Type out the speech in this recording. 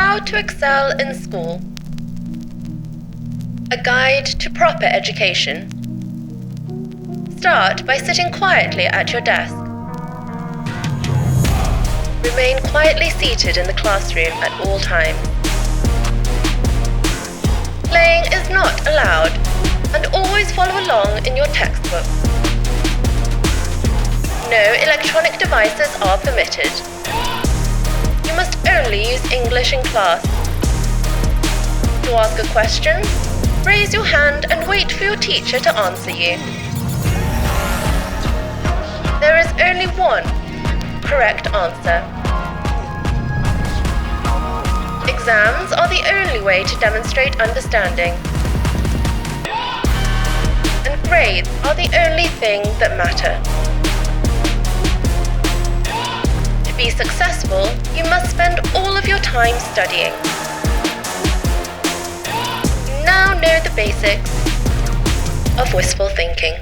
How to Excel in School. A Guide to Proper Education. Start by sitting quietly at your desk. Remain quietly seated in the classroom at all times. Playing is not allowed, and always follow along in your textbook. No electronic devices are permitted. You must only use English in class. To ask a question, raise your hand and wait for your teacher to answer you. There is only one correct answer. Exams are the only way to demonstrate understanding. And grades are the only thing that matter. To be successful, you must spend all of your time studying. You now know the basics of wishful thinking.